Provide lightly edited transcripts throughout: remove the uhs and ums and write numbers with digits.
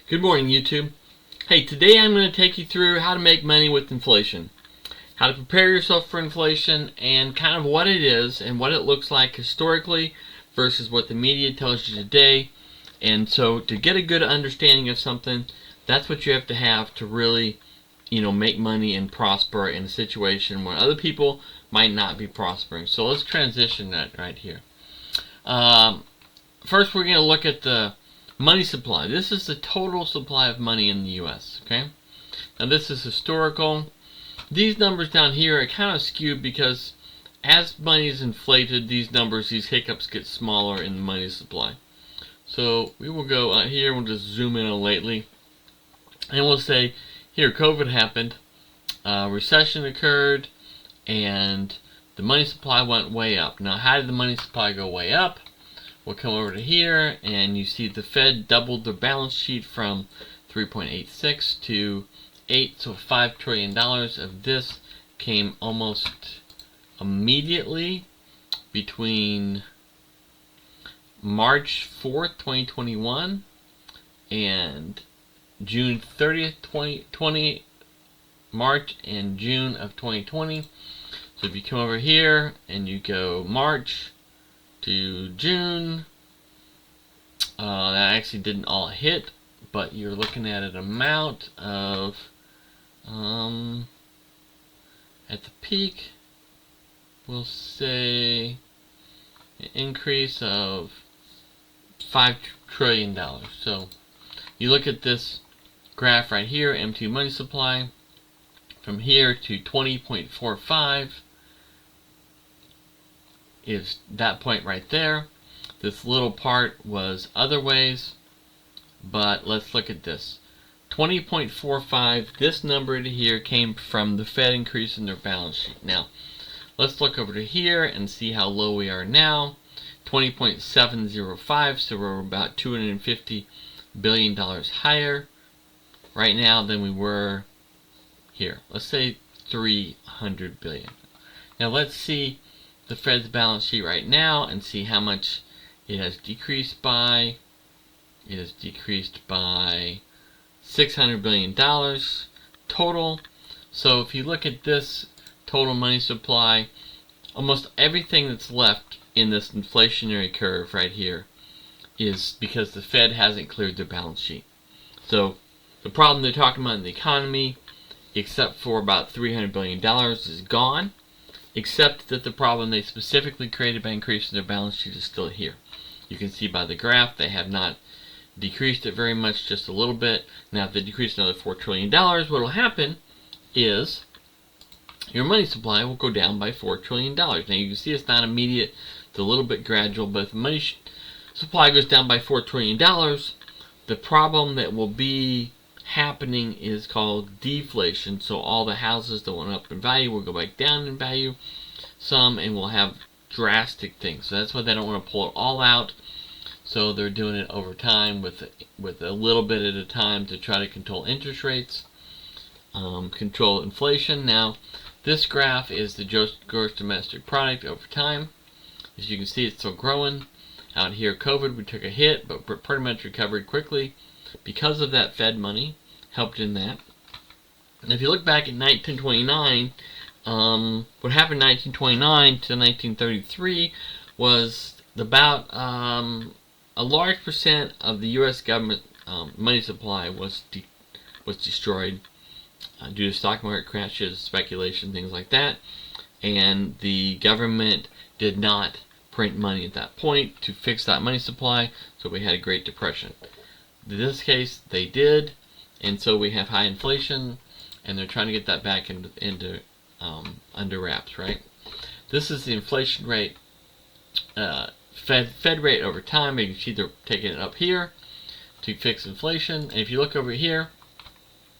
Good morning, YouTube. Hey, today I'm going to take you through how to make money with inflation. How to prepare yourself for inflation and kind of what it is and what it looks like historically versus what the media tells you today. And so to get a good understanding of something, that's what you have to really, make money and prosper in a situation where other people might not be prospering. So let's transition that right here. First, we're going to look at the money supply. This is the total supply of money in the U.S. Okay. Now this is historical. These numbers down here are kind of skewed because as money is inflated, these hiccups get smaller in the money supply. So we will go out here. We'll just zoom in on lately, and we'll say here COVID happened, recession occurred, and the money supply went way up. Now, how did the money supply go way up? We'll come over to here, and you see the Fed doubled their balance sheet from 3.86 to 8, so $5 trillion of this came almost immediately between March 4th, 2021 and June 30th, 2020, March and June of 2020. So if you come over here and you go March to June, that actually didn't all hit, but you're looking at an amount of at the peak, we'll say an increase of $5 trillion. So you look at this graph right here, M2 money supply, from here to 20.45 is that point right there. This little part was other ways, but let's look at this. 20.45, this number here came from the Fed increasing their balance sheet. Now, let's look over to here and see how low we are now. 20.705, so we're about $250 billion higher right now than we were here. Let's say 300 billion. Now let's see the Fed's balance sheet right now and see how much it has decreased by. It has decreased by $600 billion total. So if you look at this total money supply, almost everything that's left in this inflationary curve right here is because the Fed hasn't cleared their balance sheet. So the problem they're talking about in the economy, except for about $300 billion, is gone, except that the problem they specifically created by increasing their balance sheet is still here. You can see by the graph they have not decreased it very much, just a little bit. Now if they decrease another $4 trillion, what will happen is your money supply will go down by $4 trillion. Now you can see it's not immediate, it's a little bit gradual, but if the money supply goes down by $4 trillion, the problem that will be happening is called deflation. So all the houses that went up in value will go back down in value some, and we'll have drastic things. So that's why they don't want to pull it all out. So they're doing it over time with a little bit at a time to try to control interest rates, control inflation. Now this graph is the gross domestic product over time. As you can see, it's still growing. Out here, COVID, we took a hit, but pretty much recovered quickly because of that Fed money, helped in that. And if you look back at 1929, what happened in 1929 to 1933 was about a large percent of the U.S. government money supply was destroyed due to stock market crashes, speculation, things like that, and the government did not print money at that point to fix that money supply, so we had a Great Depression. In this case, they did, and so we have high inflation, and they're trying to get that back into under wraps, right? This is the inflation rate, Fed rate over time. You can see they're taking it up here to fix inflation. And if you look over here,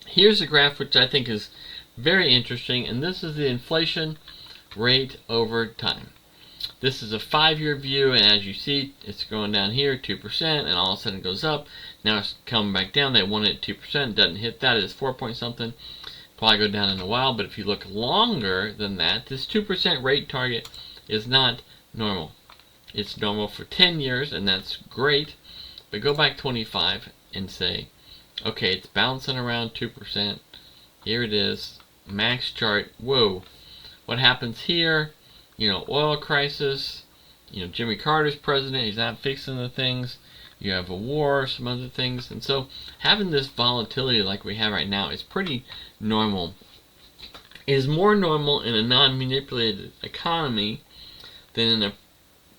here's a graph which I think is very interesting, and this is the inflation rate over time. This is a 5-year view, and as you see, it's going down here, 2%, and all of a sudden it goes up. Now it's coming back down. They want it at 2%, doesn't hit that. It's 4 point something. Probably go down in a while, but if you look longer than that, this 2% rate target is not normal. It's normal for 10 years, and that's great. But go back 25 and say, Okay, it's bouncing around 2%. Here it is. Max chart. Whoa. What happens here? Oil crisis. Jimmy Carter's president. He's not fixing the things. You have a war, some other things. And so having this volatility like we have right now is pretty normal. It is more normal in a non-manipulated economy than in a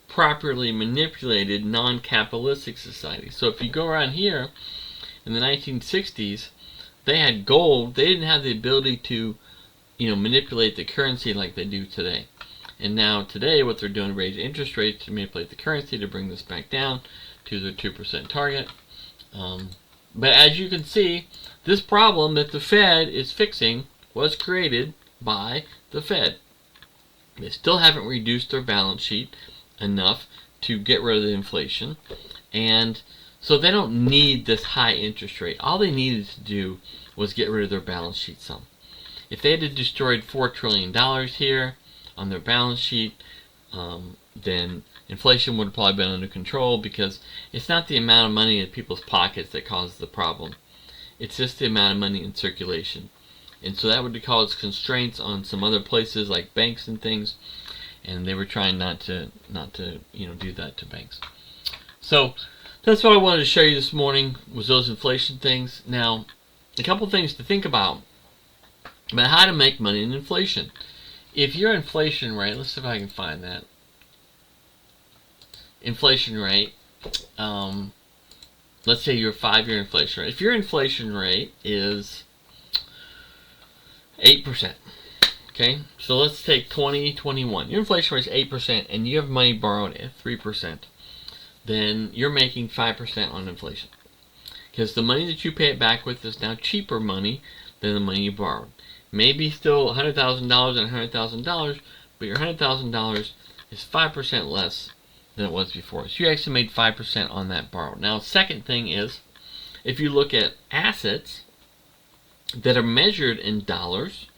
properly manipulated non-capitalistic society. So if you go around here in the 1960s, they had gold. They didn't have the ability to manipulate the currency like they do today. And now today what they're doing is raise interest rates to manipulate the currency to bring this back down to their 2% target. But as you can see, this problem that the Fed is fixing was created by the Fed. They still haven't reduced their balance sheet enough to get rid of the inflation, and so they don't need this high interest rate. All they needed to do was get rid of their balance sheet some. If they had destroyed $4 trillion here on their balance sheet, then inflation would have probably been under control, because it's not the amount of money in people's pockets that causes the problem. It's just the amount of money in circulation. And so that would cause constraints on some other places like banks and things, and they were trying not to do that to banks. So that's what I wanted to show you this morning, was those inflation things. Now, a couple things to think about how to make money in inflation. If your inflation rate, let's see if I can find that. Inflation rate, let's say your 5-year inflation rate. If your inflation rate is 8%, okay? So let's take 2021. Your inflation rate is 8% and you have money borrowed at 3%. Then you're making 5% on inflation, because the money that you pay it back with is now cheaper money than the money you borrowed. Maybe still $100,000 and $100,000, but your $100,000 is 5% less than it was before. So you actually made 5% on that borrowed. Now, second thing is, if you look at assets that are measured in dollars,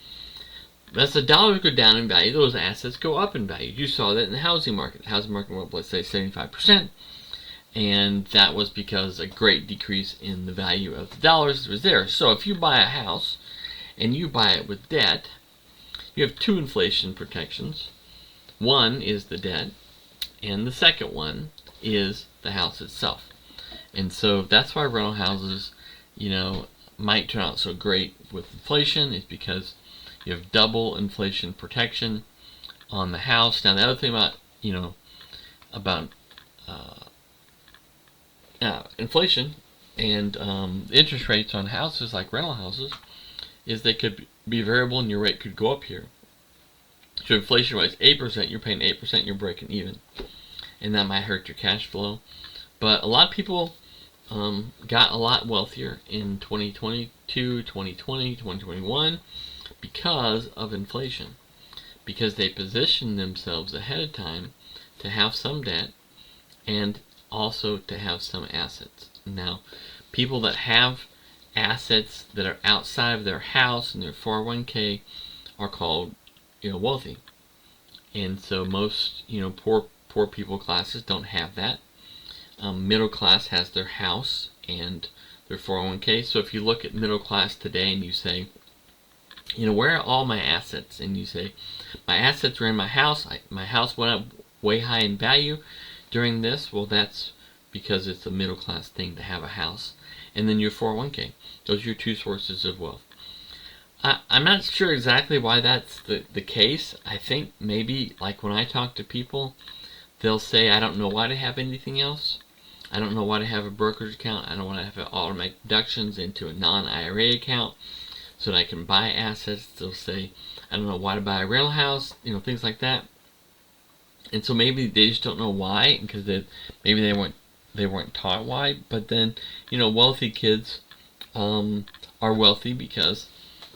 as the dollars go down in value, those assets go up in value. You saw that in the housing market. The housing market went up, let's say, 75%. And that was because a great decrease in the value of the dollars was there. So if you buy a house and you buy it with debt, you have two inflation protections. One is the debt, and the second one is the house itself. And so that's why rental houses, might turn out so great with inflation, is because you have double inflation protection on the house. Now, the other thing about inflation and interest rates on houses like rental houses is they could be variable and your rate could go up here. So inflation rate is 8%, you're paying 8%, you're breaking even. And that might hurt your cash flow. But a lot of people got a lot wealthier in 2022, 2020, 2021 because of inflation. Because they positioned themselves ahead of time to have some debt and also to have some assets. Now, people that have assets that are outside of their house and their 401k are called wealthy. And so most poor people classes don't have that. Middle class has their house and their 401k. So if you look at middle class today and you say, where are all my assets? And you say, my assets are in my house. My house went up way high in value during this. Well, that's because it's a middle class thing to have a house. And then your 401k. Those are your two sources of wealth. I'm not sure exactly why that's the case. I think maybe, like when I talk to people, they'll say, I don't know why to have anything else. I don't know why to have a brokerage account. I don't want to have automatic deductions into a non-IRA account so that I can buy assets. They'll say, I don't know why to buy a rental house, things like that. And so maybe they just don't know why, because maybe they weren't taught why. But then, wealthy kids are wealthy because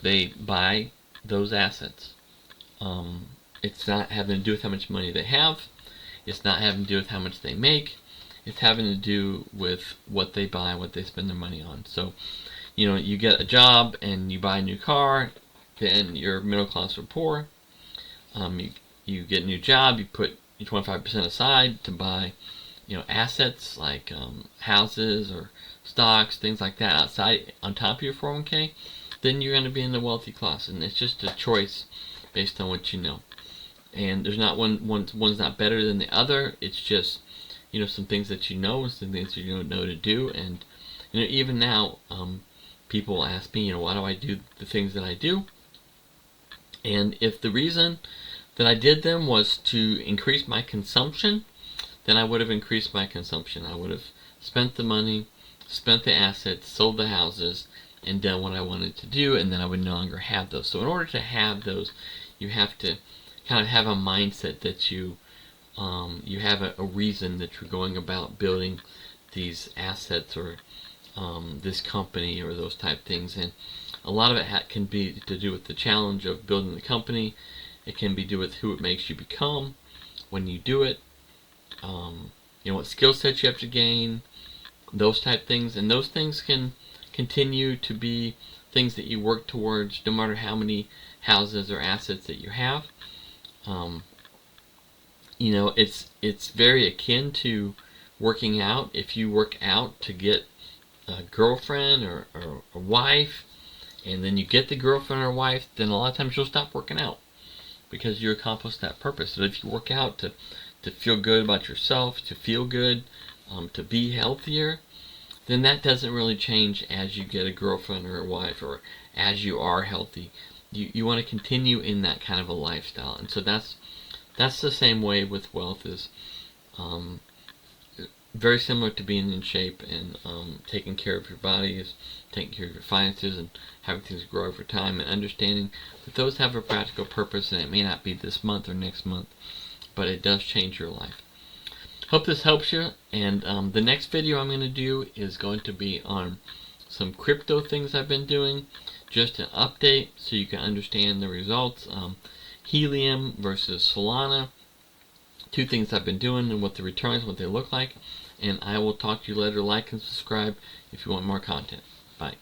they buy those assets. It's not having to do with how much money they have. It's not having to do with how much they make. It's having to do with what they buy, what they spend their money on. So, you get a job and you buy a new car, then you're middle class or poor. You get a new job, you put 25% aside to buy, assets like houses or stocks, things like that outside on top of your 401k, then you're going to be in the wealthy class. And it's just a choice based on what you know. And there's not one's not better than the other. It's just, you know, some things that you know, some things you don't know to do. And, you know, even now, people ask me, you know, why do I do the things that I do? And if the reason that I did them was to increase my consumption, then I would have increased my consumption. I would have spent the money, spent the assets, sold the houses, and done what I wanted to do, and then I would no longer have those. So in order to have those, you have to kind of have a mindset that you have a reason that you're going about building these assets or this company or those type things. And a lot of it can be to do with the challenge of building the company. It can be to do with who it makes you become when you do it. You know, what skill sets you have to gain, those type things. And those things can continue to be things that you work towards no matter how many houses or assets that you have. You know, it's very akin to working out. If you work out to get a girlfriend or a wife, and then you get the girlfriend or wife, then a lot of times you'll stop working out because you accomplished that purpose. So if you work out to feel good about yourself, to feel good, to be healthier, then that doesn't really change as you get a girlfriend or a wife or as you are healthy. You want to continue in that kind of a lifestyle. And so that's the same way with wealth. Is very similar to being in shape and taking care of your body, is taking care of your finances and having things grow over time, and understanding that those have a practical purpose, and it may not be this month or next month, but it does change your life. Hope this helps you, and the next video I'm going to do is going to be on some crypto things I've been doing, just an update so you can understand the results. Helium versus Solana, two things I've been doing and what the returns, what they look like. And I will talk to you later. Like and subscribe if you want more content. Bye.